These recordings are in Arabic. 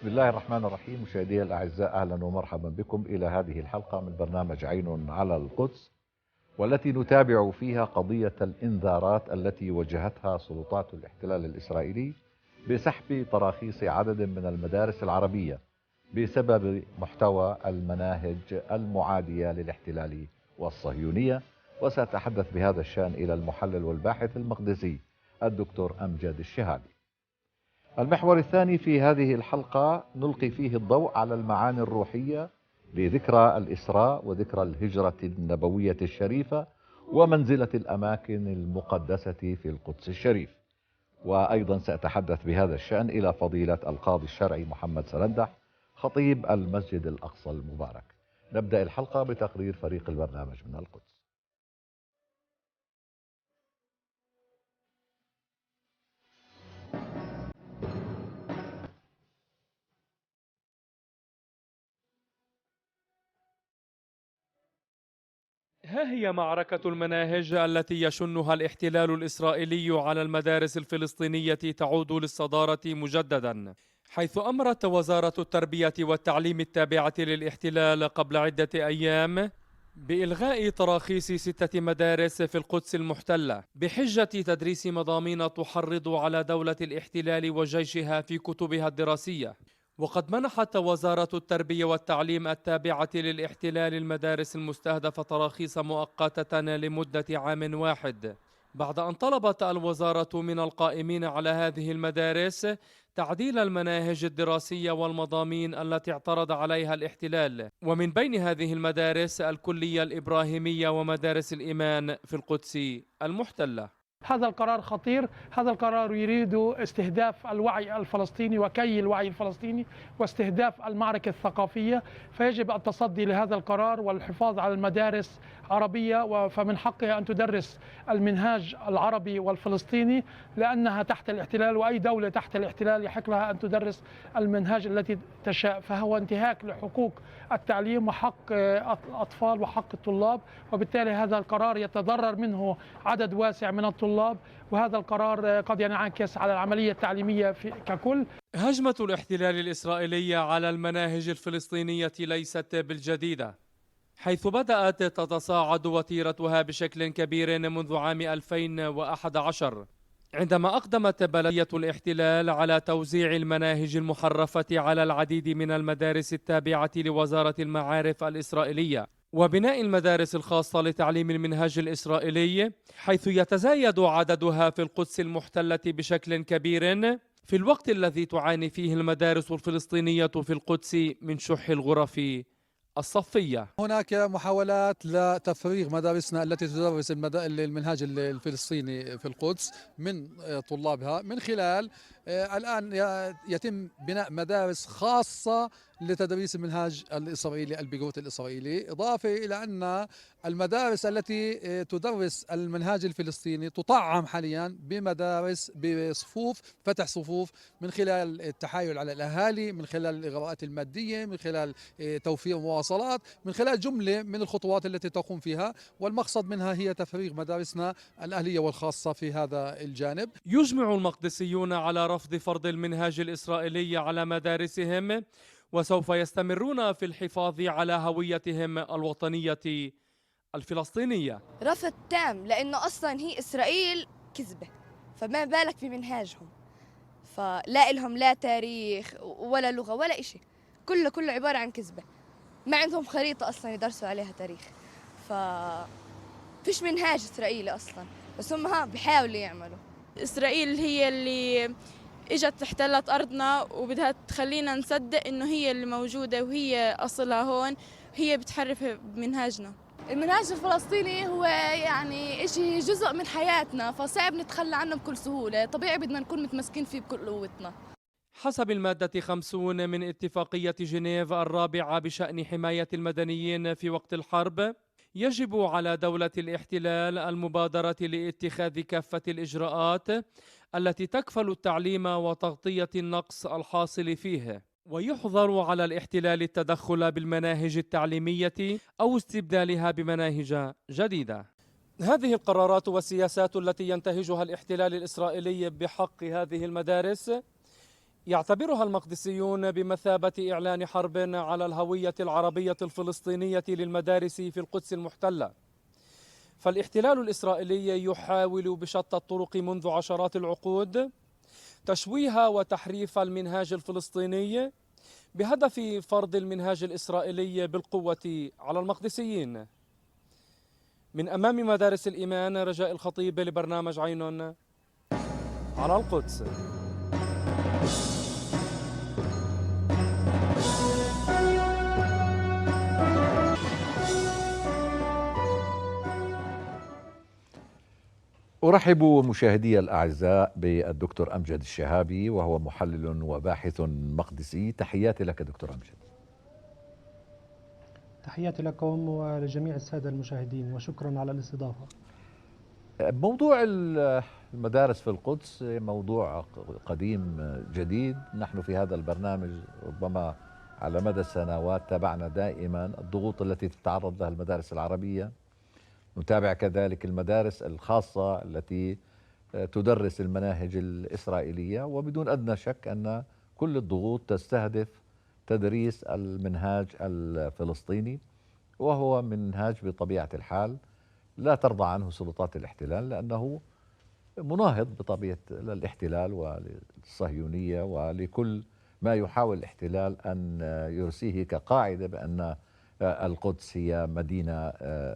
بسم الله الرحمن الرحيم. مشاهدي الأعزاء، أهلا ومرحبا بكم إلى هذه الحلقة من برنامج عين على القدس، والتي نتابع فيها قضية الإنذارات التي وجهتها سلطات الاحتلال الإسرائيلي بسحب تراخيص عدد من المدارس العربية بسبب محتوى المناهج المعادية للاحتلال والصهيونية. وسأتحدث بهذا الشأن إلى المحلل والباحث المقدسي الدكتور أمجد الشهابي. المحور الثاني في هذه الحلقة نلقي فيه الضوء على المعاني الروحية لذكرى الإسراء وذكرى الهجرة النبوية الشريفة ومنزلة الأماكن المقدسة في القدس الشريف. وأيضا سأتحدث بهذا الشأن إلى فضيلة القاضي الشرعي محمد سلندح خطيب المسجد الأقصى المبارك. نبدأ الحلقة بتقرير فريق البرنامج من القدس. ها هي معركة المناهج التي يشنها الاحتلال الإسرائيلي على المدارس الفلسطينية تعود للصدارة مجددا، حيث أمرت وزارة التربية والتعليم التابعة للاحتلال قبل عدة أيام بإلغاء تراخيص 6 مدارس في القدس المحتلة بحجة تدريس مضامين تحرض على دولة الاحتلال وجيشها في كتبها الدراسية. وقد منحت وزارة التربية والتعليم التابعة للاحتلال المدارس المستهدفة تراخيص مؤقتة لمدة عام واحد، بعد أن طلبت الوزارة من القائمين على هذه المدارس تعديل المناهج الدراسية والمضامين التي اعترض عليها الاحتلال، ومن بين هذه المدارس الكلية الإبراهيمية ومدارس الإيمان في القدس المحتلة. هذا القرار خطير. هذا القرار يريد استهداف الوعي الفلسطيني وكي الوعي الفلسطيني واستهداف المعركة الثقافية، فيجب التصدي لهذا القرار والحفاظ على المدارس عربية، فمن حقها أن تدرس المنهاج العربي والفلسطيني لأنها تحت الاحتلال، وأي دولة تحت الاحتلال يحق لها أن تدرس المنهاج التي تشاء، فهو انتهاك لحقوق التعليم وحق الأطفال وحق الطلاب، وبالتالي هذا القرار يتضرر منه عدد واسع من الطلاب، وهذا القرار قد ينعكس على العملية التعليمية ككل. هجمة الاحتلال الإسرائيلي على المناهج الفلسطينية ليست بالجديدة، حيث بدأت تتصاعد وتيرتها بشكل كبير منذ عام 2011 عندما أقدمت بلدية الاحتلال على توزيع المناهج المحرفة على العديد من المدارس التابعة لوزارة المعارف الإسرائيلية وبناء المدارس الخاصة لتعليم المنهاج الإسرائيلي، حيث يتزايد عددها في القدس المحتلة بشكل كبير في الوقت الذي تعاني فيه المدارس الفلسطينية في القدس من شح الغرف الصفية. هناك محاولات لتفريغ مدارسنا التي تدرس المنهاج الفلسطيني في القدس من طلابها من خلال الآن يتم بناء مدارس خاصة لتدريس المنهاج الإسرائيلي البيروت الإسرائيلي، إضافة إلى أن المدارس التي تدرس المنهاج الفلسطيني تطعم حاليا بمدارس بصفوف فتح صفوف من خلال التحايل على الأهالي، من خلال الإغراءات المادية، من خلال توفير مواصلات، من خلال جملة من الخطوات التي تقوم فيها، والمقصد منها هي تفريغ مدارسنا الأهلية والخاصة في هذا الجانب. يجمع المقدسيون على رفض فرض المنهاج الإسرائيلي على مدارسهم، وسوف يستمرون في الحفاظ على هويتهم الوطنية الفلسطينية. رفض تام، لأنه أصلا هي إسرائيل كذبة، فما بالك بمنهاجهم، فلا إلهم لا تاريخ ولا لغة ولا إشي، كله عبارة عن كذبة. ما عندهم خريطة أصلا يدرسوا عليها تاريخ، فيش منهاج إسرائيلي أصلا، بس هم بيحاولوا يعملوا. إسرائيل هي اللي اجت احتلت أرضنا وبدها تخلينا نصدق إنه هي اللي موجودة وهي أصلها هون، هي بتحرف بمنهاجنا. المنهاج الفلسطيني هو يعني إشي جزء من حياتنا، فصعب نتخلى عنه بكل سهولة، طبيعي بدنا نكون متمسكين فيه بكل قوتنا. حسب المادة 50 من اتفاقية جنيف الرابعة بشأن حماية المدنيين في وقت الحرب، يجب على دولة الاحتلال المبادرة لاتخاذ كافة الإجراءات التي تكفل التعليم وتغطية النقص الحاصل فيه، ويحظر على الاحتلال التدخل بالمناهج التعليمية أو استبدالها بمناهج جديدة. هذه القرارات والسياسات التي ينتهجها الاحتلال الإسرائيلي بحق هذه المدارس يعتبرها المقدسيون بمثابة إعلان حرب على الهوية العربية الفلسطينية للمدارس في القدس المحتلة. فالاحتلال الإسرائيلي يحاول بشتى الطرق منذ عشرات العقود تشويه وتحريف المنهاج الفلسطيني بهدف فرض المنهاج الإسرائيلي بالقوة على المقدسيين. من أمام مدارس الإيمان، رجاء الخطيب لبرنامج عين على القدس. أرحب مشاهدي الأعزاء بالدكتور أمجد الشهابي، وهو محلل وباحث مقدسي. تحياتي لك دكتور أمجد. تحياتي لكم ولجميع السادة المشاهدين، وشكرا على الاستضافة. موضوع المدارس في القدس موضوع قديم جديد. نحن في هذا البرنامج ربما على مدى السنوات تابعنا دائما الضغوط التي تتعرض لها المدارس العربية، نتابع كذلك المدارس الخاصة التي تدرس المناهج الإسرائيلية، وبدون أدنى شك أن كل الضغوط تستهدف تدريس المنهاج الفلسطيني، وهو منهاج بطبيعة الحال لا ترضى عنه سلطات الاحتلال، لأنه مناهض بطبيعة الاحتلال والصهيونية ولكل ما يحاول الاحتلال أن يرسيه كقاعدة بأن القدس هي مدينة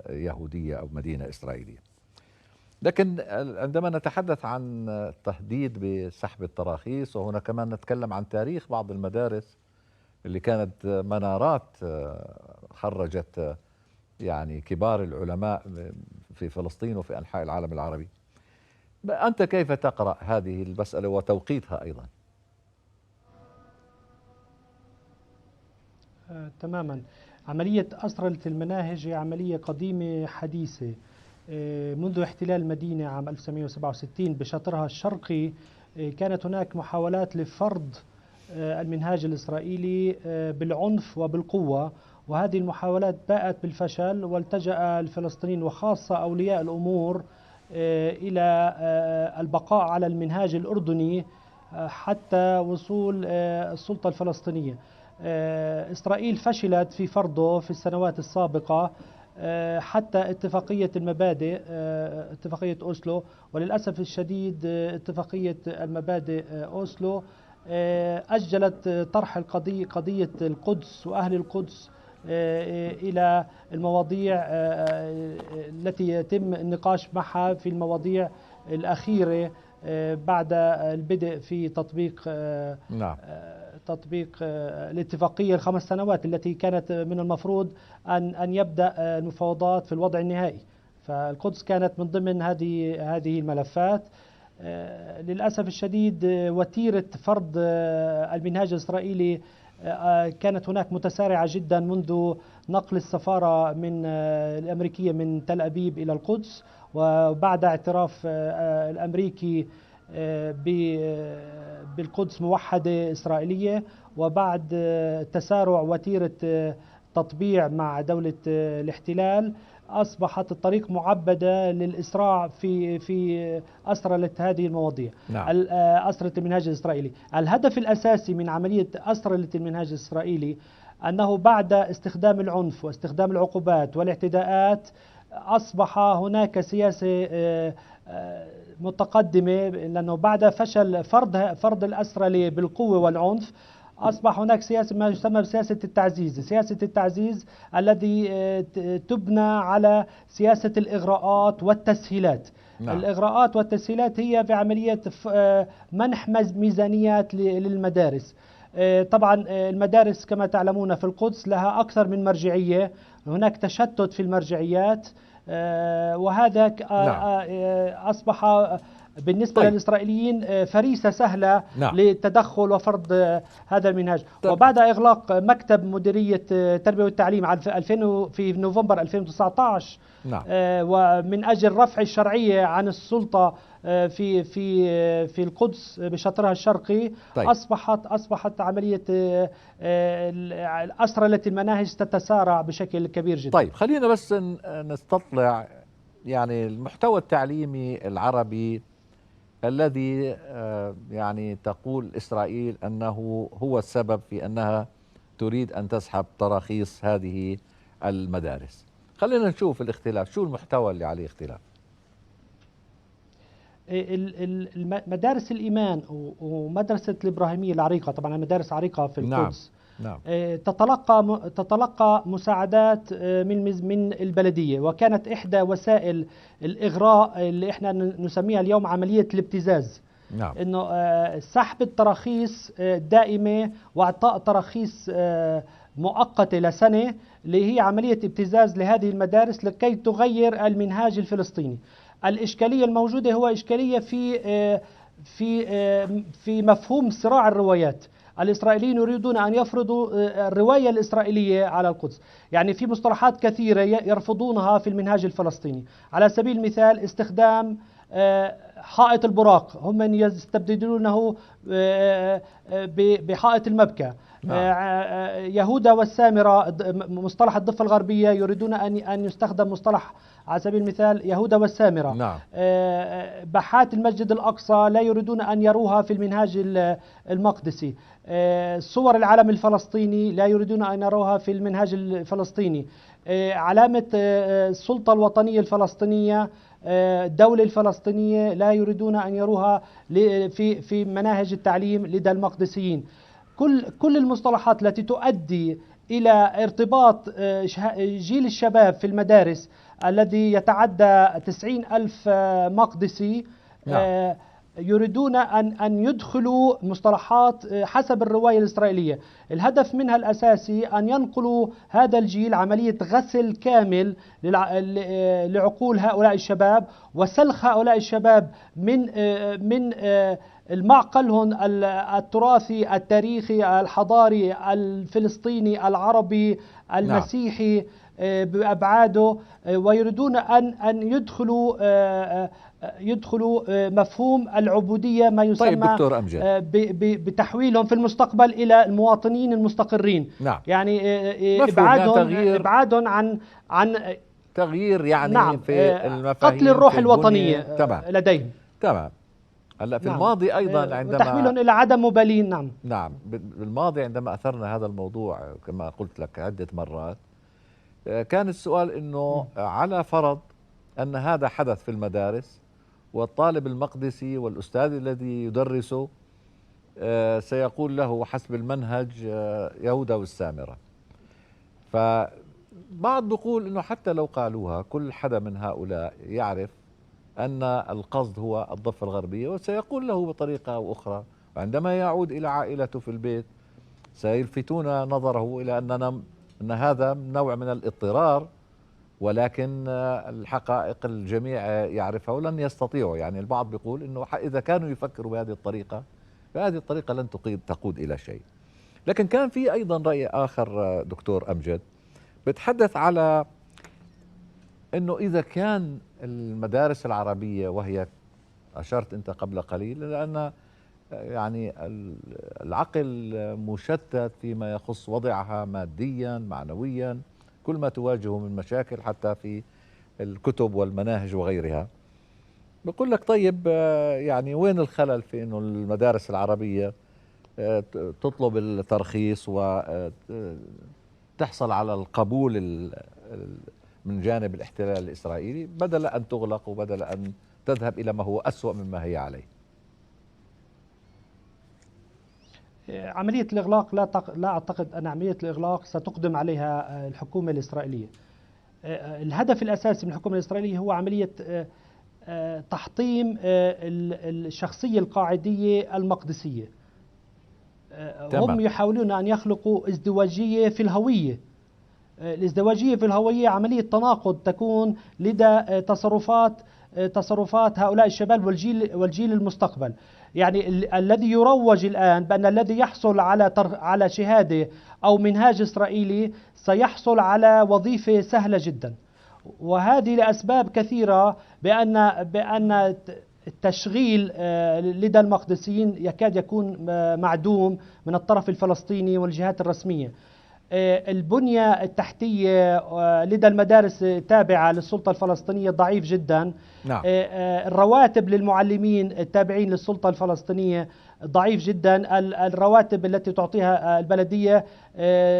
يهودية أو مدينة إسرائيلية. لكن عندما نتحدث عن التهديد بسحب التراخيص، وهنا كمان نتكلم عن تاريخ بعض المدارس اللي كانت منارات خرجت يعني كبار العلماء في فلسطين وفي أنحاء العالم العربي، أنت كيف تقرأ هذه المسألة وتوقيتها أيضا؟ تماما. عملية أسرلة المناهج هي عملية قديمة حديثة. منذ احتلال المدينة عام 1967 بشطرها الشرقي كانت هناك محاولات لفرض المنهاج الإسرائيلي بالعنف وبالقوة، وهذه المحاولات باءت بالفشل، والتجأ الفلسطينيين وخاصة أولياء الأمور إلى البقاء على المنهاج الأردني حتى وصول السلطة الفلسطينية. إسرائيل فشلت في فرضه في السنوات السابقة حتى اتفاقية المبادئ، اتفاقية أوسلو، وللأسف الشديد اتفاقية المبادئ أوسلو أجلت طرح قضية القدس وأهل القدس إلى المواضيع التي يتم النقاش معها في المواضيع الأخيرة بعد البدء في تطبيق الاتفاقية ال5 سنوات التي كانت من المفروض أن يبدأ المفاوضات في الوضع النهائي. فالقدس كانت من ضمن هذه الملفات. للأسف الشديد وتيرة فرض المنهاج الإسرائيلي كانت هناك متسارعة جدا منذ نقل السفارة الأمريكية من تل أبيب إلى القدس، وبعد اعتراف الأمريكي بالقدس موحدة إسرائيلية، وبعد تسارع وتيرة تطبيع مع دولة الاحتلال أصبحت الطريق معبدة للإسراع في أسرلة هذه المواضيع. أسرلة المنهاج الإسرائيلي. الهدف الأساسي من عملية أسرلة المنهاج الإسرائيلي أنه بعد استخدام العنف واستخدام العقوبات والاعتداءات أصبح هناك سياسة متقدمة، لأنه بعد فشل فرض الأسرلة بالقوة والعنف أصبح هناك سياسة ما يسمى بسياسة التعزيز. سياسة التعزيز الذي تبنى على سياسة الإغراءات والتسهيلات. الإغراءات والتسهيلات هي في عملية منح ميزانيات للمدارس. طبعا المدارس كما تعلمون في القدس لها أكثر من مرجعية، هناك تشتت في المرجعيات، وهذا أصبح بالنسبة للإسرائيليين فريسة سهلة للتدخل وفرض هذا المنهاج. وبعد إغلاق مكتب مديرية التربية والتعليم في نوفمبر 2019 ومن أجل رفع الشرعية عن السلطة في القدس بشطرها الشرقي، أصبحت عملية أسرلة المناهج تتسارع بشكل كبير جدا. طيب خلينا بس نستطلع يعني المحتوى التعليمي العربي الذي يعني تقول إسرائيل أنه هو السبب في أنها تريد أن تسحب تراخيص هذه المدارس. خلينا نشوف الاختلاف، شو المحتوى اللي عليه اختلاف. مدارس الإيمان ومدرسة الإبراهيمية العريقة، طبعا المدارس عريقة في القدس، نعم. تتلقى مساعدات من البلدية، وكانت إحدى وسائل الإغراء اللي إحنا نسميها اليوم عملية الابتزاز. نعم. إنه سحب التراخيص دائمة وإعطاء تراخيص مؤقتة لسنة، اللي هي عملية ابتزاز لهذه المدارس لكي تغير المنهاج الفلسطيني. الإشكالية الموجودة هو إشكالية في مفهوم صراع الروايات. الإسرائيليين يريدون أن يفرضوا الرواية الإسرائيلية على القدس، يعني في مصطلحات كثيرة يرفضونها في المنهاج الفلسطيني. على سبيل المثال استخدام حائط البراق، هم من يستبدلونه بحائط المبكى. يهوذا والسامرة، مصطلح الضفة الغربية يريدون أن يستخدم مصطلح على سبيل المثال يهوذا والسامرة. نعم. بحات المسجد الأقصى لا يريدون أن يروها في المنهاج المقدسي. صور العلم الفلسطيني لا يريدون أن يروها في المنهاج الفلسطيني. علامة السلطة الوطنية الفلسطينية، الدولة الفلسطينية لا يريدون أن يروها في مناهج التعليم لدى المقدسيين. كل المصطلحات التي تؤدي إلى ارتباط جيل الشباب في المدارس الذي يتعدى 90,000 مقدسي. نعم. يريدون أن يدخلوا مصطلحات حسب الرواية الإسرائيلية. الهدف منها الأساسي أن ينقلوا هذا الجيل عملية غسل كامل لعقول هؤلاء الشباب، وسلخ هؤلاء الشباب من المعقل التراثي التاريخي الحضاري الفلسطيني العربي المسيحي بأبعاده، ويريدون أن يدخلوا مفهوم العبودية، ما يسمى طيب دكتور أمجد، بتحويلهم في المستقبل إلى المواطنين المستقرين. نعم. يعني إبعادهم عن تغيير، يعني نعم، في المفاهيم، قتل الروح الوطنية لديهم. تمام. هلا في نعم. الماضي أيضا عندما تحويلهم إلى عدم مبالين. نعم بالماضي عندما أثرنا هذا الموضوع كما قلت لك عدة مرات، كان السؤال إنه على فرض أن هذا حدث في المدارس، والطالب المقدسي والأستاذ الذي يدرسه سيقول له حسب المنهج يهوذا والسامرة. فبعض بيقول إنه حتى لو قالوها كل حدا من هؤلاء يعرف أن القصد هو الضفة الغربية، وسيقول له بطريقة أو أخرى، وعندما يعود إلى عائلته في البيت سيلفتون نظره إلى أن هذا نوع من الاضطرار، ولكن الحقائق الجميع يعرفها ولن يستطيعوا. يعني البعض بيقول إنه إذا كانوا يفكروا بهذه الطريقة فهذه الطريقة لن تقود إلى شيء. لكن كان في أيضا رأي آخر دكتور أمجد بتحدث على أنه إذا كان المدارس العربية، وهي أشرت أنت قبل قليل لأن يعني العقل مشتت فيما يخص وضعها ماديا معنويا، كل ما تواجهه من مشاكل حتى في الكتب والمناهج وغيرها. بقول لك طيب يعني وين الخلل في أنه المدارس العربية تطلب الترخيص وتحصل على القبول من جانب الاحتلال الإسرائيلي، بدل أن تغلق وبدل أن تذهب إلى ما هو أسوأ مما هي عليه؟ عملية الإغلاق لا أعتقد أن عملية الإغلاق ستقدم عليها الحكومة الإسرائيلية. الهدف الأساسي من الحكومة الإسرائيلية هو عملية تحطيم الشخصية القاعدية المقدسية. هم يحاولون أن يخلقوا ازدواجية في الهوية. الازدواجية في الهوية عملية تناقض تكون لدى تصرفات هؤلاء الشباب والجيل المستقبل. يعني الذي يروج الآن بأن الذي يحصل على شهادة أو منهاج إسرائيلي سيحصل على وظيفة سهلة جدا، وهذه لأسباب كثيرة، بأن التشغيل لدى المقدسيين يكاد يكون معدوم من الطرف الفلسطيني والجهات الرسمية. البنية التحتية لدى المدارس التابعة للسلطة الفلسطينية ضعيف جدا. نعم. الرواتب للمعلمين التابعين للسلطة الفلسطينية ضعيف جدا. الرواتب التي تعطيها البلدية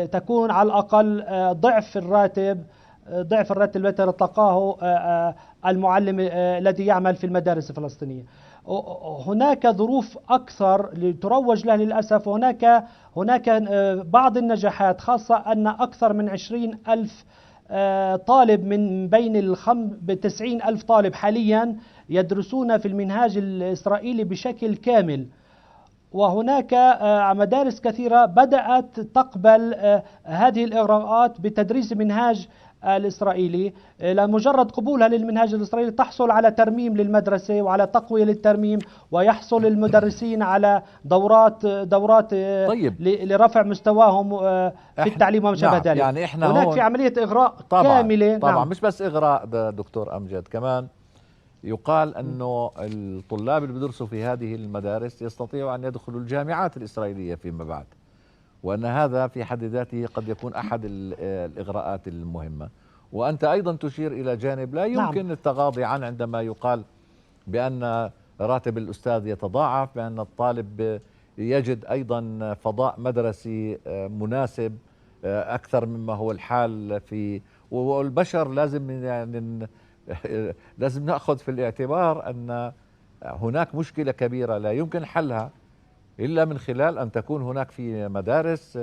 تكون على الأقل ضعف الراتب الذي يتلقاه المعلم الذي يعمل في المدارس الفلسطينية. هناك ظروف أكثر تروج لها للأسف. هناك بعض النجاحات، خاصة أن أكثر من 20,000 طالب من بين 90,000 طالب حاليا يدرسون في المنهاج الإسرائيلي بشكل كامل. وهناك مدارس كثيرة بدأت تقبل هذه الإغراءات بتدريس منهاج الإسرائيلي. لمجرد قبولها للمنهاج الإسرائيلي تحصل على ترميم للمدرسة وعلى تقوية للترميم، ويحصل المدرسين على دورات طيب. لرفع مستواهم في التعليم وما شابه ذلك. يعني احنا هناك في عملية إغراء طبعا كاملة. طبعا نعم. مش بس إغراء دكتور أمجد، كمان يقال أنه الطلاب اللي بيدرسوا في هذه المدارس يستطيعوا أن يدخلوا الجامعات الإسرائيلية فيما بعد، وأن هذا في حد ذاته قد يكون أحد الإغراءات المهمة. وأنت أيضا تشير إلى جانب لا يمكن نعم. التغاضي عنه عندما يقال بأن راتب الأستاذ يتضاعف، بأن الطالب يجد أيضا فضاء مدرسي مناسب أكثر مما هو الحال في، والبشر لازم يعني لازم نأخذ في الاعتبار أن هناك مشكلة كبيرة لا يمكن حلها إلا من خلال أن تكون هناك في مدارس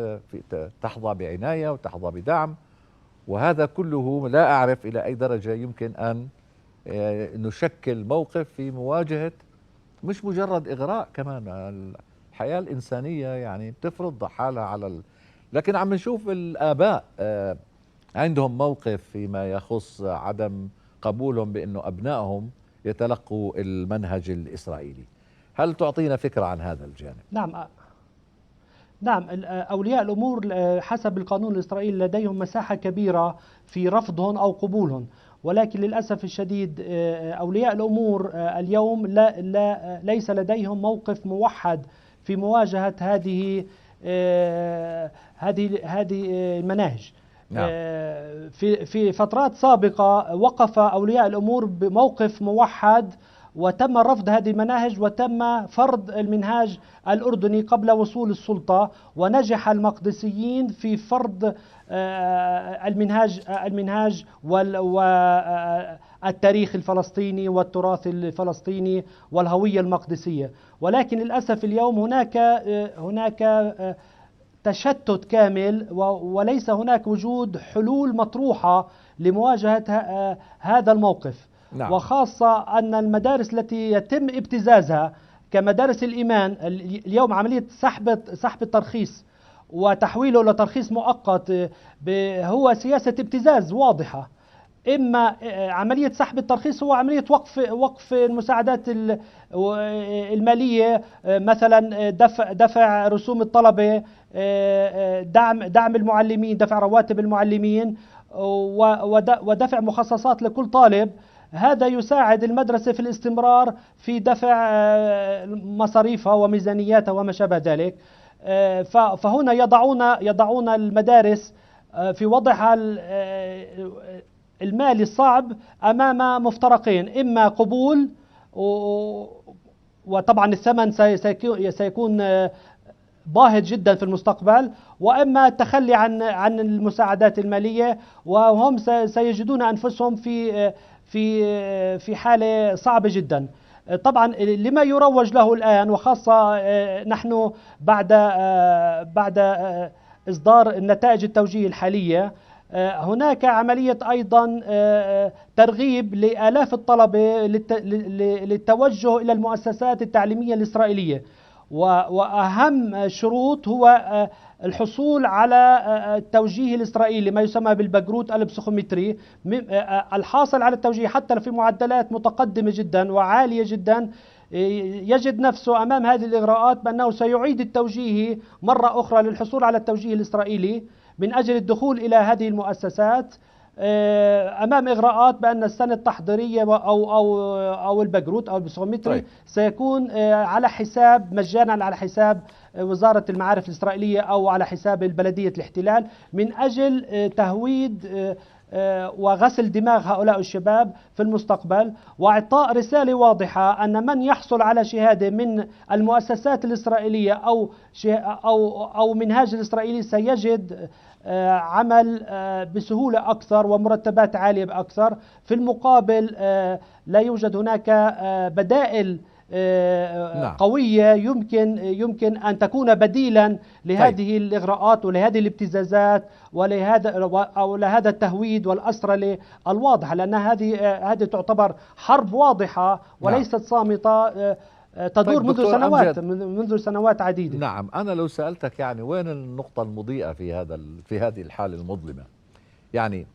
تحظى بعناية وتحظى بدعم. وهذا كله لا أعرف إلى أي درجة يمكن أن نشكل موقف في مواجهة مش مجرد إغراء، كمان الحياة الإنسانية يعني بتفرض حالها على لكن عم نشوف الآباء عندهم موقف فيما يخص عدم قبولهم بأنه أبنائهم يتلقوا المنهج الإسرائيلي. هل تعطينا فكرة عن هذا الجانب؟ نعم. أولياء الأمور حسب القانون الإسرائيلي لديهم مساحة كبيرة في رفضهم أو قبولهم، ولكن للأسف الشديد أولياء الأمور اليوم ليس لديهم موقف موحد في مواجهة هذه المناهج. نعم. في فترات سابقة وقف أولياء الأمور بموقف موحد، وتم رفض هذه المناهج وتم فرض المنهاج الأردني قبل وصول السلطة، ونجح المقدسيين في فرض المنهاج والتاريخ الفلسطيني والتراث الفلسطيني والهوية المقدسية. ولكن للأسف اليوم هناك تشتت كامل، وليس هناك وجود حلول مطروحة لمواجهة هذا الموقف. نعم. وخاصة أن المدارس التي يتم ابتزازها كمدارس الإيمان اليوم عملية سحب الترخيص وتحويله لترخيص مؤقت هو سياسة ابتزاز واضحة. إما عملية سحب الترخيص هو عملية وقف المساعدات المالية، مثلا دفع رسوم الطلبة، دعم المعلمين، دفع رواتب المعلمين، ودفع مخصصات لكل طالب. هذا يساعد المدرسة في الاستمرار في دفع مصاريفها وميزانياتها وما شابه ذلك. فهنا يضعون المدارس في وضعها المالي الصعب أمام مفترقين: إما قبول وطبعا الثمن سيكون باهظ جدا في المستقبل، وإما التخلي عن المساعدات المالية، وهم سيجدون أنفسهم في حالة صعبة جدا. طبعا لما يروج له الآن، وخاصة نحن بعد إصدار النتائج التوجيهية الحالية، هناك عملية أيضا ترغيب لآلاف الطلبة للتوجه إلى المؤسسات التعليمية الإسرائيلية. وأهم شروط هو الحصول على التوجيه الإسرائيلي، ما يسمى بالبقروت البسيخومتري. الحاصل على التوجيه حتى في معدلات متقدمة جدا وعالية جدا يجد نفسه أمام هذه الإغراءات بأنه سيعيد التوجيه مرة أخرى للحصول على التوجيه الإسرائيلي من أجل الدخول إلى هذه المؤسسات. أمام إغراءات بأن السنة التحضيرية أو البكروت أو البسومتري طيب. سيكون على حساب مجانا، على حساب وزارة المعارف الإسرائيلية أو على حساب البلدية الاحتلال، من أجل تهويد وغسل دماغ هؤلاء الشباب في المستقبل، وإعطاء رسالة واضحة أن من يحصل على شهادة من المؤسسات الإسرائيلية أو منهاج الإسرائيلي سيجد عمل بسهولة أكثر ومرتبات عالية أكثر. في المقابل لا يوجد هناك بدائل قوية يمكن أن تكون بديلا لهذه الإغراءات ولهذه الابتزازات ولهذا التهويد والأسرة الواضحة، لأن هذه تعتبر حرب واضحة وليست صامتة تدور منذ سنوات عديدة. نعم، أنا لو سألتك يعني وين النقطة المضيئة في هذه الحالة المظلمة، يعني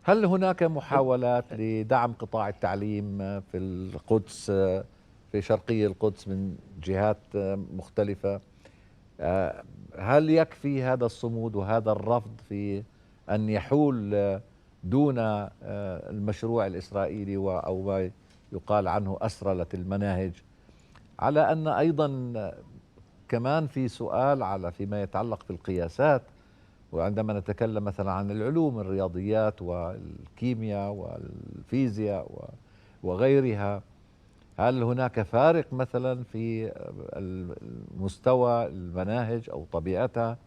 هل هناك محاولات لدعم قطاع التعليم في القدس، في شرقي القدس من جهات مختلفة؟ هل يكفي هذا الصمود وهذا الرفض في أن يحول دون المشروع الإسرائيلي أو ما يقال عنه أسرلة المناهج؟ على أن أيضا كمان في سؤال على فيما يتعلق بالقياسات، وعندما نتكلم مثلا عن العلوم الرياضيات والكيمياء والفيزياء وغيرها، هل هناك فارق مثلا في مستوى المناهج أو طبيعتها؟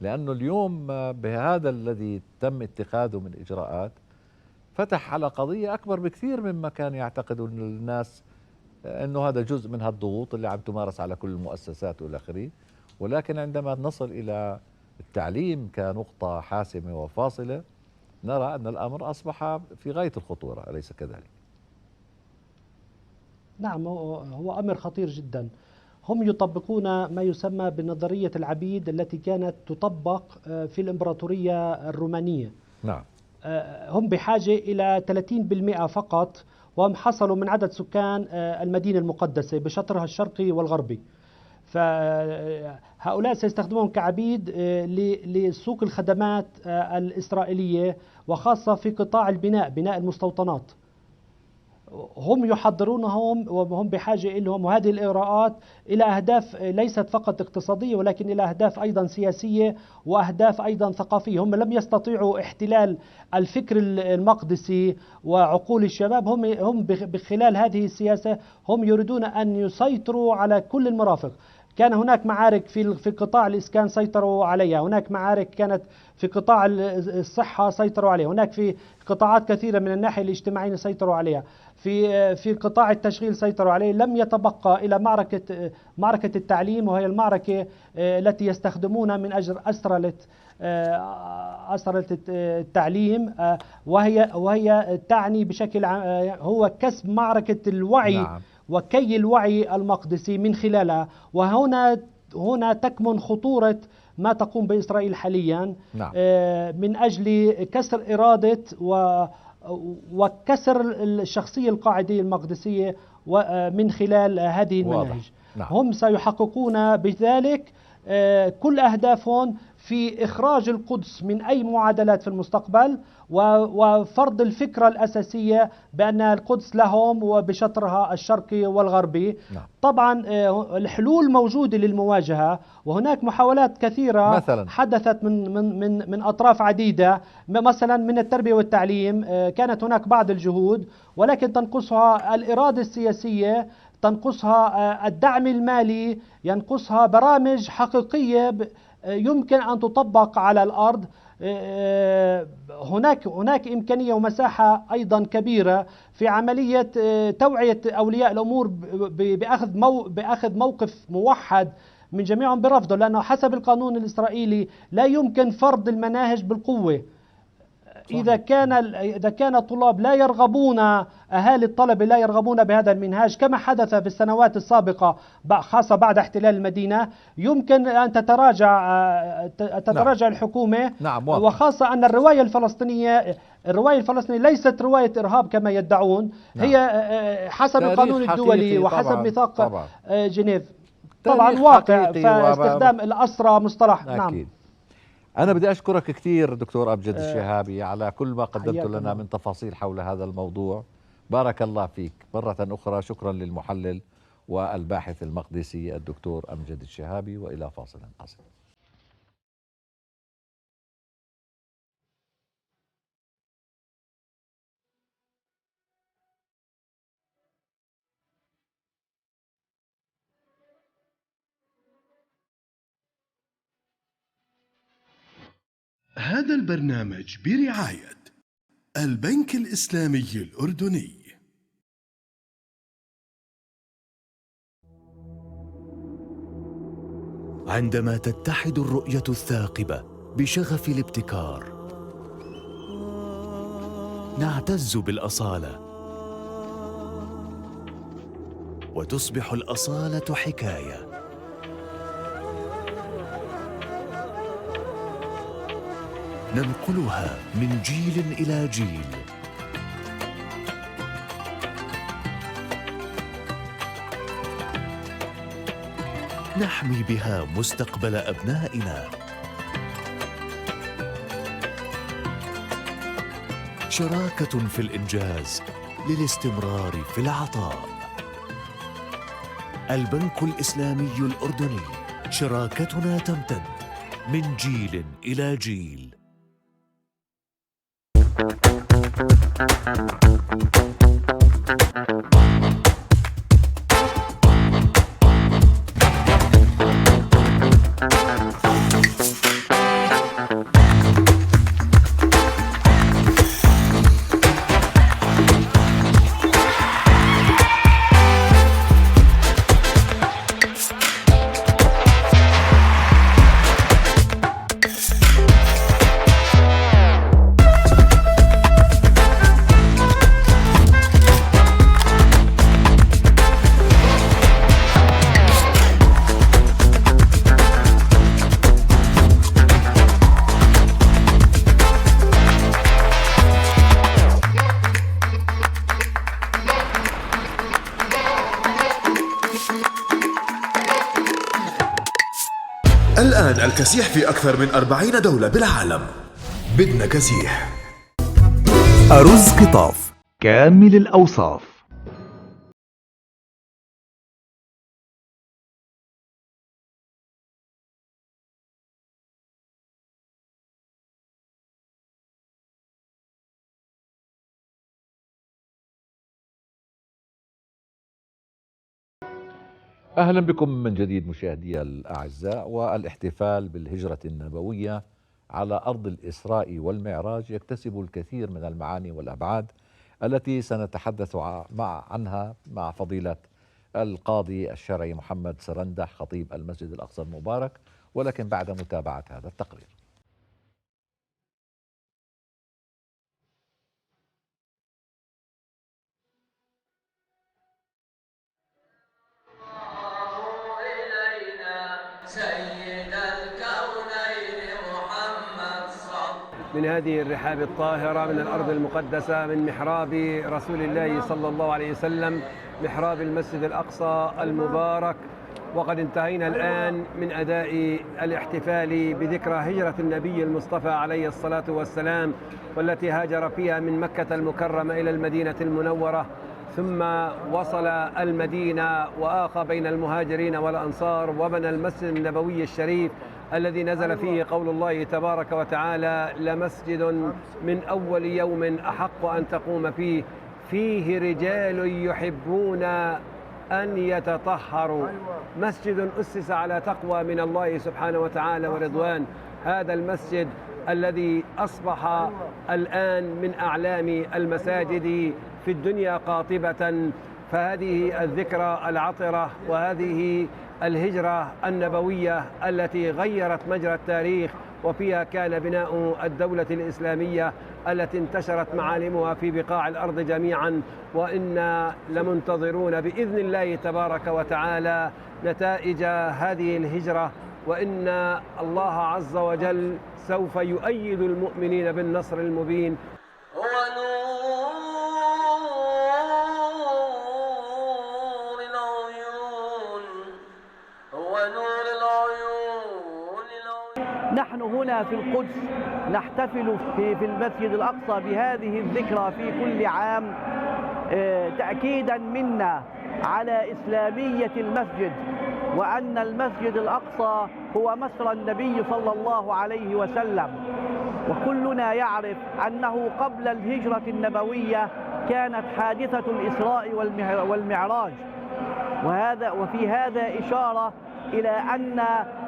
لأنه اليوم بهذا الذي تم اتخاذه من إجراءات فتح على قضية أكبر بكثير مما كان يعتقد الناس أنه هذا جزء من هالضغوط اللي عم تمارس على كل المؤسسات والى آخره. ولكن عندما نصل إلى التعليم كنقطة حاسمة وفاصلة نرى أن الأمر أصبح في غاية الخطورة، أليس كذلك؟ نعم، هو أمر خطير جدا. هم يطبقون ما يسمى بنظرية العبيد التي كانت تطبق في الإمبراطورية الرومانية. نعم. هم بحاجة إلى 30% فقط، وهم حصلوا من عدد سكان المدينة المقدسة بشطرها الشرقي والغربي. فهؤلاء سيستخدمون كعبيد لسوق الخدمات الإسرائيلية، وخاصة في قطاع بناء المستوطنات. هم يحضرونهم وهم بحاجة لهم، وهذه الإغراءات إلى أهداف ليست فقط اقتصادية ولكن إلى أهداف أيضا سياسية وأهداف أيضا ثقافية. هم لم يستطيعوا احتلال الفكر المقدسي وعقول الشباب، هم بخلال هذه السياسة هم يريدون أن يسيطروا على كل المرافق. كان هناك معارك في قطاع الإسكان سيطروا عليها، هناك معارك كانت في قطاع الصحة سيطروا عليها، هناك في قطاعات كثيرة من الناحية الاجتماعية سيطروا عليها، في قطاع التشغيل سيطروا عليه. لم يتبقى إلى معركة التعليم، وهي المعركة التي يستخدمونها من أجل أسرة التعليم، وهي تعني بشكل هو كسب معركة الوعي. نعم. وكي الوعي المقدسي من خلالها، وهنا تكمن خطورة ما تقوم بإسرائيل حاليا. نعم. من أجل كسر إرادة وكسر الشخصية القاعدية المقدسية من خلال هذه المناهج. نعم. هم سيحققون بذلك كل أهدافهم في إخراج القدس من أي معادلات في المستقبل، وفرض الفكرة الأساسية بأن القدس لهم وبشطرها الشرقي والغربي. نعم. طبعا الحلول موجودة للمواجهة، وهناك محاولات كثيرة مثلاً حدثت من أطراف عديدة، مثلا من التربية والتعليم كانت هناك بعض الجهود، ولكن تنقصها الإرادة السياسية، تنقصها الدعم المالي، ينقصها برامج حقيقية يمكن أن تطبق على الأرض. هناك إمكانية ومساحة أيضا كبيرة في عملية توعية أولياء الأمور بأخذ موقف موحد من جميعهم برفضه، لأنه حسب القانون الإسرائيلي لا يمكن فرض المناهج بالقوة. إذا كان الطلاب لا يرغبون، أهالي الطلبة لا يرغبون بهذا المنهاج كما حدث في السنوات السابقة خاصة بعد احتلال المدينة، يمكن أن تتراجع الحكومة. نعم. وخاصة أن الرواية الفلسطينية ليست رواية إرهاب كما يدعون. نعم. هي حسب القانون الدولي وحسب ميثاق جنيف طبعا واقع، فاستخدام الأسرى مصطلح. أكيد. نعم. أنا بدي أشكرك كثير دكتور أمجد الشهابي على كل ما قدمت حياك لنا الله. من تفاصيل حول هذا الموضوع. بارك الله فيك مرة أخرى. شكرا للمحلل والباحث المقدسي الدكتور أمجد الشهابي، وإلى فاصل قصير. هذا البرنامج برعاية البنك الإسلامي الأردني. عندما تتحد الرؤية الثاقبة بشغف الابتكار، نعتز بالأصالة، وتصبح الأصالة حكاية. ننقلها من جيل إلى جيل، نحمي بها مستقبل أبنائنا. شراكة في الإنجاز للاستمرار في العطاء. البنك الإسلامي الأردني، شراكتنا تمتد من جيل إلى جيل. الآن الكسيح في أكثر من 40 دولة بالعالم. بدنا كسيح. أرز قطاف كامل الأوصاف. أهلا بكم من جديد مشاهدي الأعزاء. والاحتفال بالهجرة النبوية على أرض الإسراء والمعراج يكتسب الكثير من المعاني والأبعاد التي سنتحدث عنها مع فضيلة القاضي الشرعي محمد سرندح خطيب المسجد الأقصى المبارك، ولكن بعد متابعة هذا التقرير. من هذه الرحاب الطاهرة من الأرض المقدسة، من محراب رسول الله صلى الله عليه وسلم، محراب المسجد الأقصى المبارك. وقد انتهينا الآن من أداء الاحتفال بذكرى هجرة النبي المصطفى عليه الصلاة والسلام، والتي هاجر فيها من مكة المكرمة إلى المدينة المنورة، ثم وصل المدينة وآخى بين المهاجرين والأنصار وبنى المسجد النبوي الشريف الذي نزل فيه قول الله تبارك وتعالى: لمسجد من أول يوم أحق أن تقوم فيه، فيه رجال يحبون أن يتطهروا. مسجد أسس على تقوى من الله سبحانه وتعالى ورضوان. هذا المسجد الذي أصبح الآن من أعلام المساجد في الدنيا قاطبة. فهذه الذكرى العطرة وهذه الهجرة النبوية التي غيرت مجرى التاريخ، وفيها كان بناء الدولة الإسلامية التي انتشرت معالمها في بقاع الأرض جميعا. وإنا لمنتظرون بإذن الله تبارك وتعالى نتائج هذه الهجرة، وإن الله عز وجل سوف يؤيد المؤمنين بالنصر المبين. نحن هنا في القدس نحتفل في المسجد الأقصى بهذه الذكرى في كل عام، تأكيدا منا على إسلامية المسجد، وأن المسجد الأقصى هو مسرى النبي صلى الله عليه وسلم. وكلنا يعرف أنه قبل الهجرة النبوية كانت حادثة الإسراء والمعراج، وفي هذا إشارة إلى أن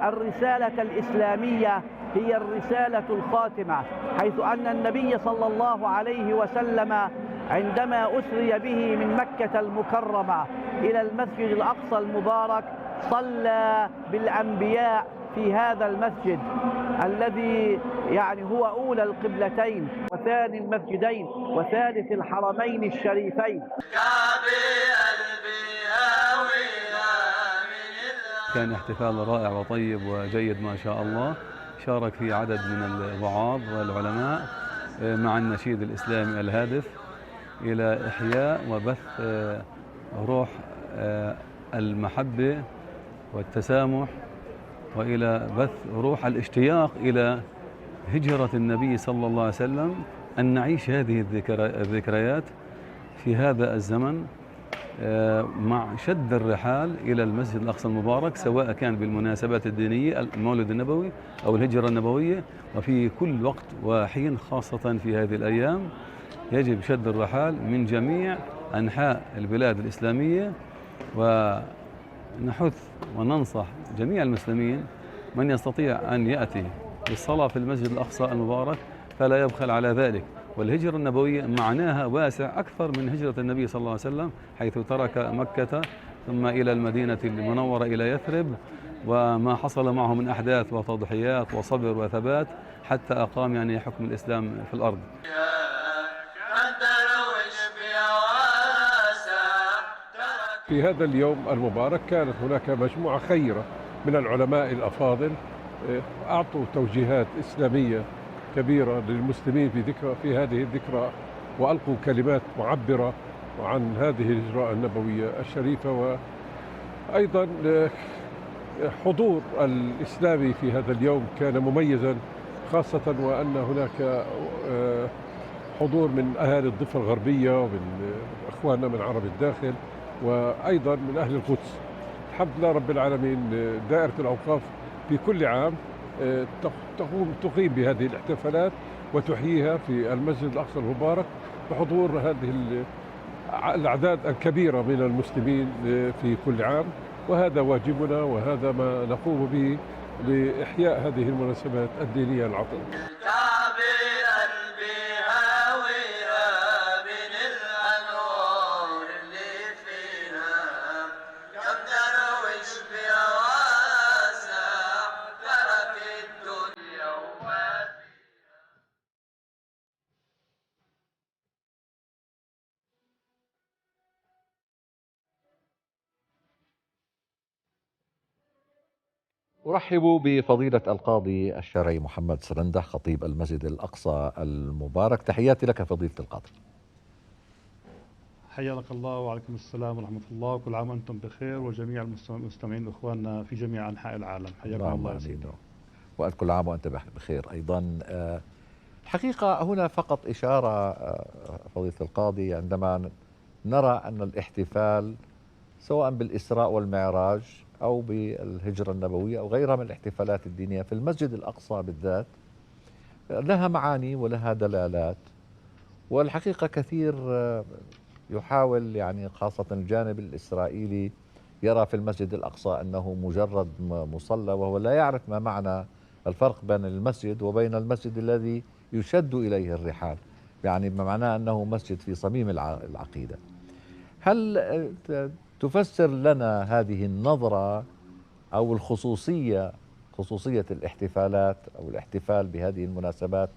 الرسالة الإسلامية هي الرسالة الخاتمة، حيث أن النبي صلى الله عليه وسلم عندما أسري به من مكة المكرمة إلى المسجد الأقصى المبارك صلى بالأنبياء في هذا المسجد الذي يعني هو أولى القبلتين وثاني المسجدين وثالث الحرمين الشريفين. كان احتفال رائع وطيب وجيد ما شاء الله، شارك فيه عدد من الوعاظ والعلماء مع النشيد الإسلامي الهادف إلى إحياء وبث روح المحبة والتسامح، وإلى بث روح الاشتياق إلى هجرة النبي صلى الله عليه وسلم، أن نعيش هذه الذكريات في هذا الزمن مع شد الرحال إلى المسجد الأقصى المبارك، سواء كان بالمناسبات الدينية المولد النبوي أو الهجرة النبوية، وفي كل وقت وحين خاصة في هذه الأيام يجب شد الرحال من جميع أنحاء البلاد الإسلامية، ونحث وننصح جميع المسلمين من يستطيع أن يأتي للصلاة في المسجد الأقصى المبارك فلا يبخل على ذلك. والهجرة النبوية معناها واسع أكثر من هجرة النبي صلى الله عليه وسلم، حيث ترك مكة ثم إلى المدينة المنورة إلى يثرب، وما حصل معه من أحداث وتضحيات وصبر وثبات حتى أقام يعني حكم الإسلام في الأرض. في هذا اليوم المبارك كانت هناك مجموعة خيرة من العلماء الأفاضل أعطوا توجيهات إسلامية كبيرة للمسلمين في هذه الذكرى، وألقوا كلمات معبرة عن هذه الهجرة النبوية الشريفة. وأيضا حضور الإسلامي في هذا اليوم كان مميزا، خاصة وأن هناك حضور من أهالي الضفة الغربية ومن إخواننا من عرب الداخل وأيضا من أهل القدس. الحمد لله رب العالمين، دائرة الأوقاف في كل عام تقيم بهذه الاحتفالات وتحييها في المسجد الأقصى المبارك بحضور هذه الأعداد الكبيرة من المسلمين في كل عام، وهذا واجبنا وهذا ما نقوم به لإحياء هذه المناسبات الدينية العظيمة. أرحب بفضيلة القاضي الشرعي محمد سرندح خطيب المسجد الأقصى المبارك. تحياتي لك فضيلة القاضي. حياك الله وعليكم السلام ورحمة الله، وكل عام وأنتم بخير، وجميع المستمعين وإخواننا في جميع أنحاء العالم حياكم الله يا سيدي. وأنت كل عام وأنت بخير أيضا. الحقيقة هنا فقط إشارة فضيلة القاضي، عندما نرى أن الاحتفال سواء بالإسراء والمعراج أو بالهجرة النبوية أو غيرها من الاحتفالات الدينية في المسجد الأقصى بالذات لها معاني ولها دلالات، والحقيقة كثير يحاول يعني خاصة الجانب الإسرائيلي يرى في المسجد الأقصى أنه مجرد مصلى، وهو لا يعرف ما معنى الفرق بين المسجد وبين المسجد الذي يشد إليه الرحال، يعني بمعنى أنه مسجد في صميم العقيدة. هل تفسر لنا هذه النظرة أو الخصوصية، خصوصية الاحتفالات أو الاحتفال بهذه المناسبات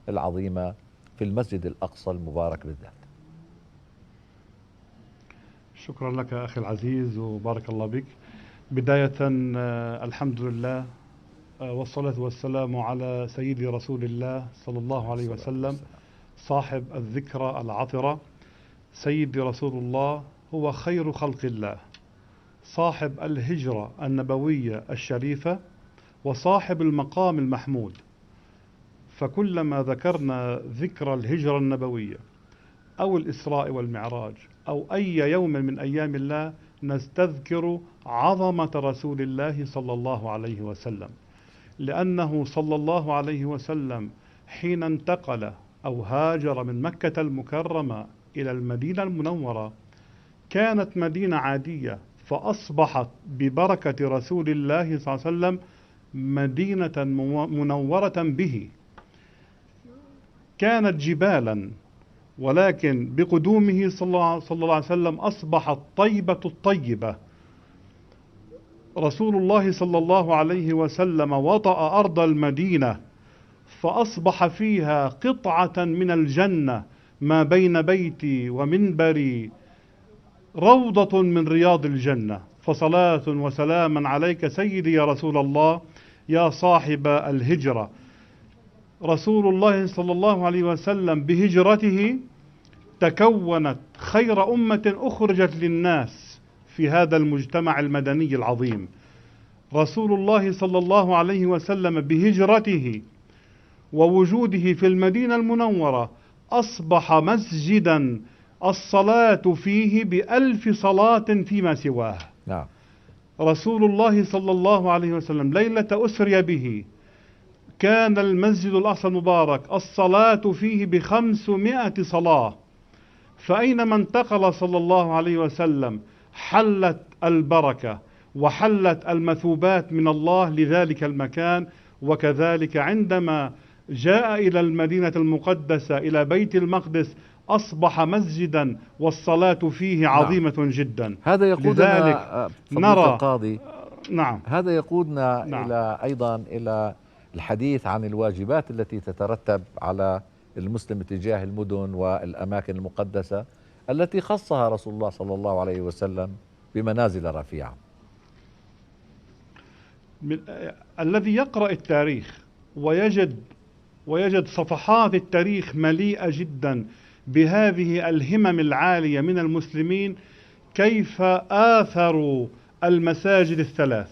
العظيمة في المسجد الأقصى المبارك بالذات؟ شكرا لك أخي العزيز وبارك الله بك. بداية الحمد لله والصلاة والسلام على سيدي رسول الله صلى الله عليه وسلم، صاحب الذكرى العطرة. سيدي رسول الله هو خير خلق الله، صاحب الهجرة النبوية الشريفة، وصاحب المقام المحمود. فكلما ذكرنا ذكر الهجرة النبوية أو الإسراء والمعراج أو أي يوم من أيام الله نستذكر عظمة رسول الله صلى الله عليه وسلم، لأنه صلى الله عليه وسلم حين انتقل أو هاجر من مكة المكرمة إلى المدينة المنورة كانت مدينة عادية، فأصبحت ببركة رسول الله صلى الله عليه وسلم مدينة منورة به. كانت جبالا، ولكن بقدومه صلى الله عليه وسلم أصبحت طيبة الطيبة. رسول الله صلى الله عليه وسلم وطأ أرض المدينة فأصبح فيها قطعة من الجنة ما بين بيتي ومنبري روضة من رياض الجنة. فصلاة وسلاما عليك سيدي يا رسول الله يا صاحب الهجرة. رسول الله صلى الله عليه وسلم بهجرته تكونت خير أمة أخرجت للناس في هذا المجتمع المدني العظيم. رسول الله صلى الله عليه وسلم بهجرته ووجوده في المدينة المنورة أصبح مسجدا الصلاة فيه ب1000 صلاة فيما سواه. نعم. رسول الله صلى الله عليه وسلم ليلة أسري به كان المسجد الأقصى المبارك الصلاة فيه ب500 صلاة، فأينما انتقل صلى الله عليه وسلم حلت البركة وحلت المثوبات من الله لذلك المكان. وكذلك عندما جاء إلى المدينة المقدسة إلى بيت المقدس أصبح مسجدا والصلاة فيه عظيمة جدا. هذا يقودنا نرى القاضي. نعم. هذا يقودنا نعم. إلى أيضا إلى الحديث عن الواجبات التي تترتب على المسلم تجاه المدن والأماكن المقدسة التي خصها رسول الله صلى الله عليه وسلم بمنازل رفيعة. الذي يقرأ التاريخ ويجد صفحات التاريخ مليئة جدا بهذه الهمم العالية من المسلمين، كيف آثروا المساجد الثلاث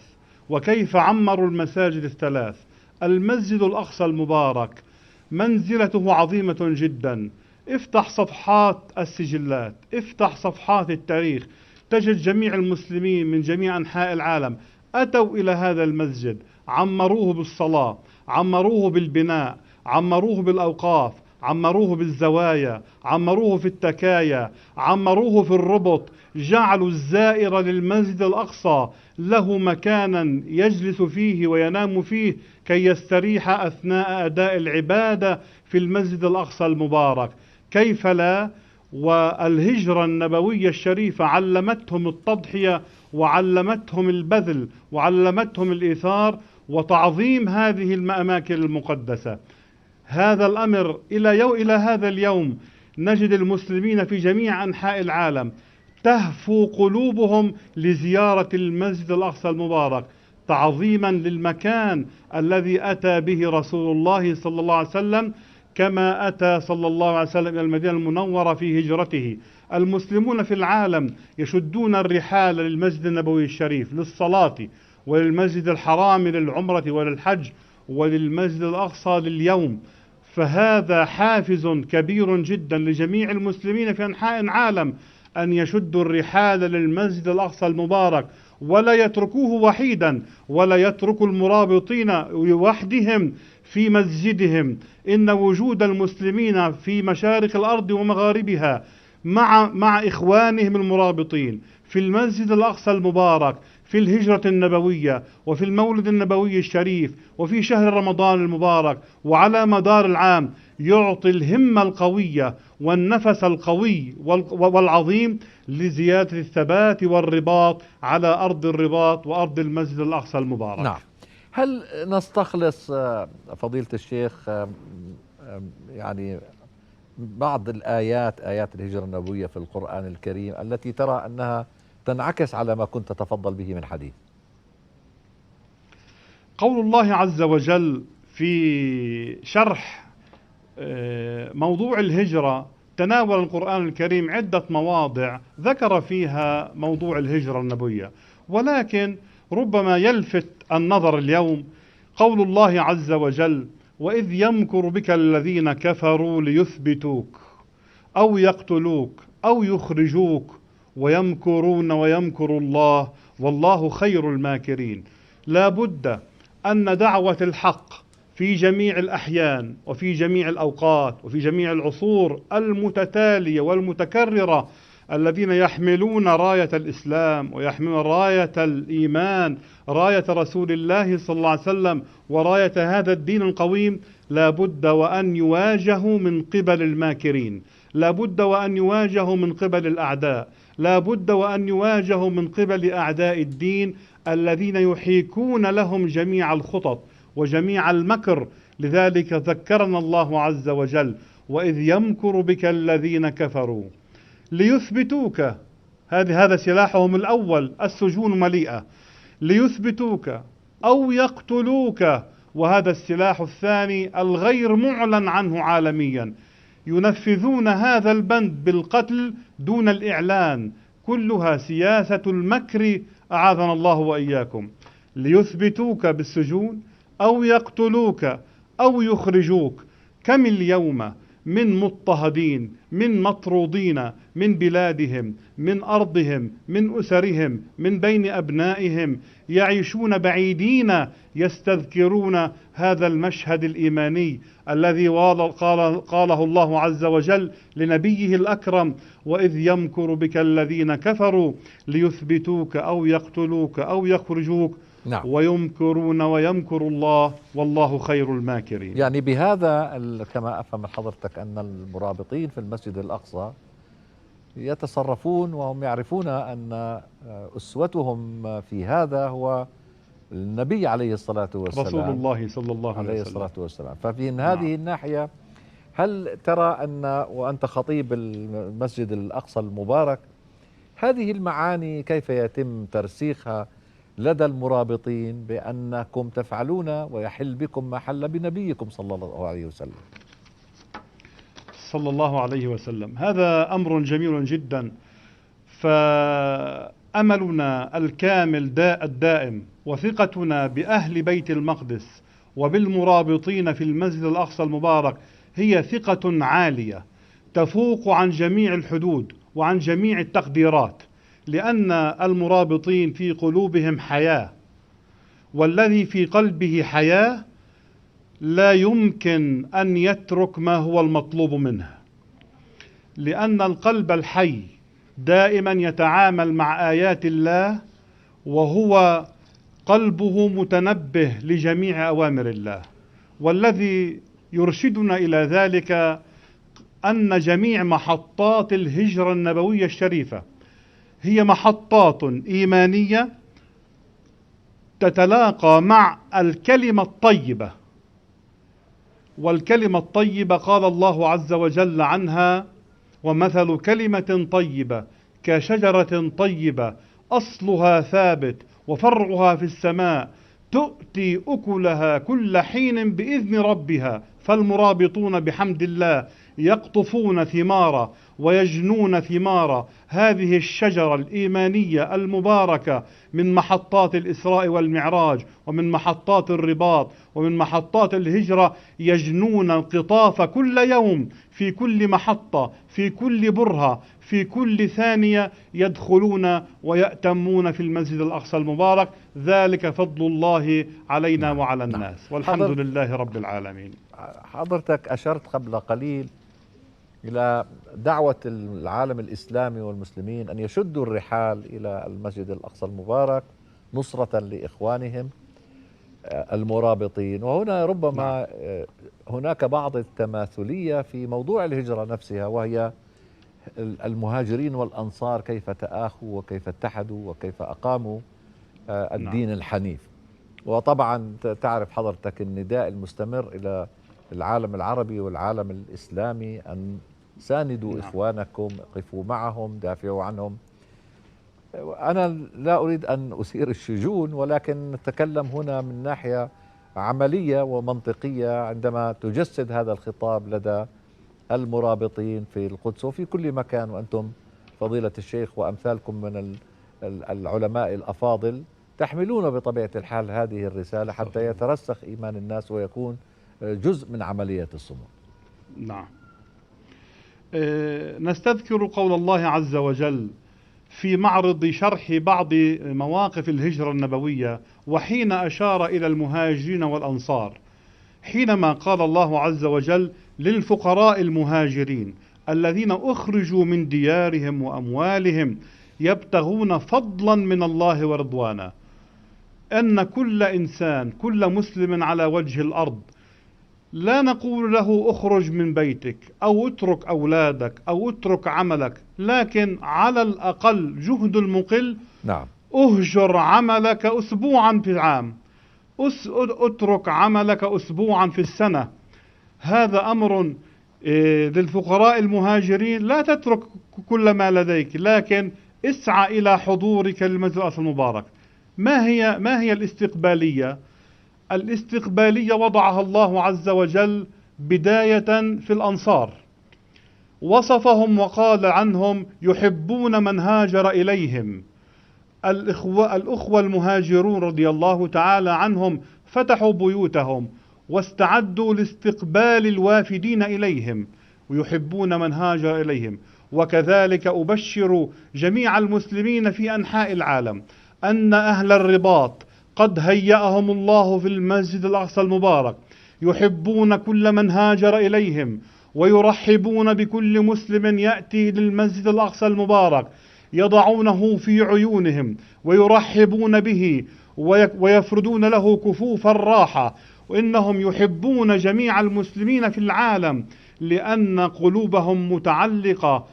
وكيف عمروا المساجد الثلاث. المسجد الأقصى المبارك منزلته عظيمة جدا. افتح صفحات السجلات، افتح صفحات التاريخ، تجد جميع المسلمين من جميع أنحاء العالم أتوا إلى هذا المسجد، عمروه بالصلاة، عمروه بالبناء، عمروه بالأوقاف، عمروه بالزوايا، عمروه في التكايا، عمروه في الربط. جعلوا الزائر للمسجد الأقصى له مكانا يجلس فيه وينام فيه كي يستريح أثناء أداء العبادة في المسجد الأقصى المبارك. كيف لا؟ والهجرة النبوية الشريفة علمتهم التضحية وعلمتهم البذل وعلمتهم الإيثار وتعظيم هذه الأماكن المقدسة. هذا الأمر إلى هذا اليوم نجد المسلمين في جميع أنحاء العالم تهفو قلوبهم لزيارة المسجد الأقصى المبارك تعظيما للمكان الذي أتى به رسول الله صلى الله عليه وسلم، كما أتى صلى الله عليه وسلم إلى المدينة المنورة في هجرته. المسلمون في العالم يشدون الرحال للمسجد النبوي الشريف للصلاة، وللمسجد الحرام للعمرة وللحج، وللمسجد الأقصى لليوم. فهذا حافز كبير جدا لجميع المسلمين في أنحاء العالم أن يشدوا الرحال للمسجد الأقصى المبارك، ولا يتركوه وحيدا، ولا يتركوا المرابطين وحدهم في مسجدهم. إن وجود المسلمين في مشارق الأرض ومغاربها مع إخوانهم المرابطين في المسجد الأقصى المبارك في الهجرة النبوية وفي المولد النبوي الشريف وفي شهر رمضان المبارك وعلى مدار العام يعطي الهمة القوية والنفس القوي والعظيم لزيادة الثبات والرباط على أرض الرباط وأرض المسجد الأقصى المبارك. نعم. هل نستخلص فضيلة الشيخ يعني بعض آيات الهجرة النبوية في القرآن الكريم التي ترى أنها تنعكس على ما كنت تتفضل به من حديث؟ قول الله عز وجل في شرح موضوع الهجرة، تناول القرآن الكريم عدة مواضع ذكر فيها موضوع الهجرة النبوية، ولكن ربما يلفت النظر اليوم قول الله عز وجل: وإذ يمكر بك الذين كفروا ليثبتوك أو يقتلوك أو يخرجوك ويمكرون ويمكر الله والله خير الماكرين. لا بد أن دعوة الحق في جميع الأحيان وفي جميع الأوقات وفي جميع العصور المتتالية والمتكررة، الذين يحملون راية الإسلام ويحملون راية الإيمان، راية رسول الله صلى الله عليه وسلم، وراية هذا الدين القويم، لا بد وأن يواجهوا من قبل الماكرين، لا بد وأن يواجهوا من قبل الأعداء، لا بد وأن يواجهوا من قبل أعداء الدين الذين يحيكون لهم جميع الخطط وجميع المكر. لذلك ذكرنا الله عز وجل: وإذ يمكر بك الذين كفروا ليثبتوك. هذا سلاحهم الأول، السجون مليئة، ليثبتوك أو يقتلوك. وهذا السلاح الثاني الغير معلن عنه عالميا، ينفذون هذا البند بالقتل دون الإعلان، كلها سياسة المكر أعاذنا الله وإياكم. ليثبتوك بالسجون أو يقتلوك أو يخرجوك. كم اليوم من مضطهدين، من مطرودين من بلادهم، من أرضهم، من أسرهم، من بين أبنائهم، يعيشون بعيدين، يستذكرون هذا المشهد الإيماني الذي قاله الله عز وجل لنبيه الأكرم: وإذ يمكر بك الذين كفروا ليثبتوك أو يقتلوك أو يخرجوك نعم. ويمكرون ويمكر الله والله خير الماكرين. يعني بهذا كما أفهم من حضرتك أن المرابطين في المسجد الأقصى يتصرفون وهم يعرفون أن أسوتهم في هذا هو النبي عليه الصلاة والسلام، رسول الله صلى الله عليه الصلاة والسلام. ففي هذه الناحية هل ترى أن وأنت خطيب المسجد الأقصى المبارك هذه المعاني كيف يتم ترسيخها لدى المرابطين بأنكم تفعلون ويحل بكم ما حل بنبيكم صلى الله عليه وسلم؟ صلى الله عليه وسلم. هذا أمر جميل جدا. فأملنا الكامل الدائم وثقتنا بأهل بيت المقدس وبالمرابطين في المسجد الأقصى المبارك هي ثقة عالية تفوق عن جميع الحدود وعن جميع التقديرات، لأن المرابطين في قلوبهم حياة، والذي في قلبه حياة لا يمكن أن يترك ما هو المطلوب منه، لأن القلب الحي دائما يتعامل مع آيات الله وهو قلبه متنبه لجميع أوامر الله. والذي يرشدنا إلى ذلك أن جميع محطات الهجرة النبوية الشريفة هي محطات إيمانية تتلاقى مع الكلمة الطيبة، والكلمة الطيبة قال الله عز وجل عنها: ومثل كلمة طيبة كشجرة طيبة أصلها ثابت وفرعها في السماء تؤتي أكلها كل حين بإذن ربها. فالمرابطون بحمد الله يقطفون ثمار ويجنون ثمار هذه الشجرة الإيمانية المباركة من محطات الإسراء والمعراج ومن محطات الرباط ومن محطات الهجرة، يجنون القطاف كل يوم في كل محطة، في كل برهة، في كل ثانية يدخلون ويأتمون في المسجد الأقصى المبارك. ذلك فضل الله علينا وعلى الناس، والحمد لله رب العالمين. حضرتك أشرت قبل قليل إلى دعوة العالم الإسلامي والمسلمين أن يشدوا الرحال إلى المسجد الأقصى المبارك نصرة لإخوانهم المرابطين. وهنا ربما هناك بعض التماثلية في موضوع الهجرة نفسها، وهي المهاجرين والأنصار كيف تآخوا وكيف اتحدوا وكيف أقاموا الدين الحنيف. وطبعا تعرف حضرتك النداء المستمر إلى العالم العربي والعالم الإسلامي أن ساندوا إخوانكم، قفوا معهم، دافعوا عنهم. أنا لا أريد أن أثير الشجون، ولكن نتكلم هنا من ناحية عملية ومنطقية عندما تجسد هذا الخطاب لدى المرابطين في القدس وفي كل مكان. وأنتم فضيلة الشيخ وأمثالكم من العلماء الأفاضل تحملون بطبيعة الحال هذه الرسالة حتى يترسخ إيمان الناس ويكون جزء من عملية الصمود. نعم. نستذكر قول الله عز وجل في معرض شرح بعض مواقف الهجرة النبوية، وحين أشار إلى المهاجرين والأنصار، حينما قال الله عز وجل للفقراء المهاجرين الذين أخرجوا من ديارهم وأموالهم يبتغون فضلا من الله ورضوانا، أن كل إنسان، كل مسلم على وجه الأرض، لا نقول له اخرج من بيتك أو اترك أولادك أو اترك عملك، لكن على الأقل جهد المقل. نعم. اهجر عملك أسبوعا في العام، اترك عملك أسبوعا في السنة. هذا أمر للفقراء المهاجرين، لا تترك كل ما لديك، لكن اسعى إلى حضورك للمسجد الأقصى المبارك. ما هي الاستقبالية؟ الاستقبالية وضعها الله عز وجل بداية في الأنصار، وصفهم وقال عنهم يحبون من هاجر إليهم. الأخوة المهاجرون رضي الله تعالى عنهم فتحوا بيوتهم واستعدوا لاستقبال الوافدين إليهم، ويحبون من هاجر إليهم. وكذلك أبشر جميع المسلمين في أنحاء العالم أن أهل الرباط قد هيأهم الله في المسجد الأقصى المبارك، يحبون كل من هاجر إليهم، ويرحبون بكل مسلم يأتي للمسجد الأقصى المبارك، يضعونه في عيونهم ويرحبون به ويفردون له كفوف الراحة. وإنهم يحبون جميع المسلمين في العالم لأن قلوبهم متعلقة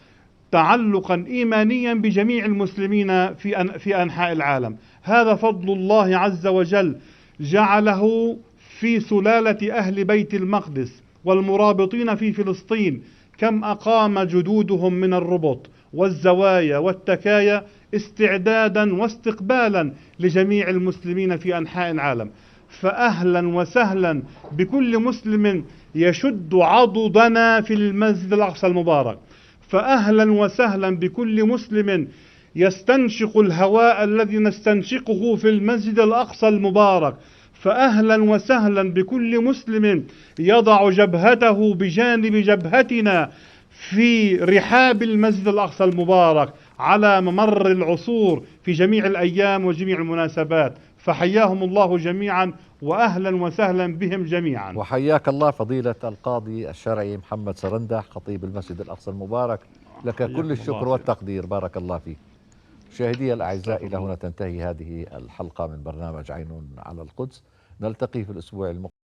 تعلقا إيمانيا بجميع المسلمين في أنحاء العالم. هذا فضل الله عز وجل جعله في سلالة أهل بيت المقدس والمرابطين في فلسطين، كم أقام جدودهم من الربط والزوايا والتكايا استعدادا واستقبالا لجميع المسلمين في أنحاء العالم. فأهلا وسهلا بكل مسلم يشد عضدنا في المسجد الأقصى المبارك، فأهلا وسهلا بكل مسلم يستنشق الهواء الذي نستنشقه في المسجد الأقصى المبارك، فأهلا وسهلا بكل مسلم يضع جبهته بجانب جبهتنا في رحاب المسجد الأقصى المبارك على ممر العصور في جميع الأيام وجميع المناسبات. فحياهم الله جميعا وأهلا وسهلا بهم جميعا. وحياك الله فضيلة القاضي الشرعي محمد سرندح خطيب المسجد الأقصى المبارك، لك كل الشكر والتقدير، بارك الله فيك. مشاهدي الأعزاء، إلى هنا تنتهي هذه الحلقة من برنامج عين على القدس. نلتقي في الأسبوع المقبل.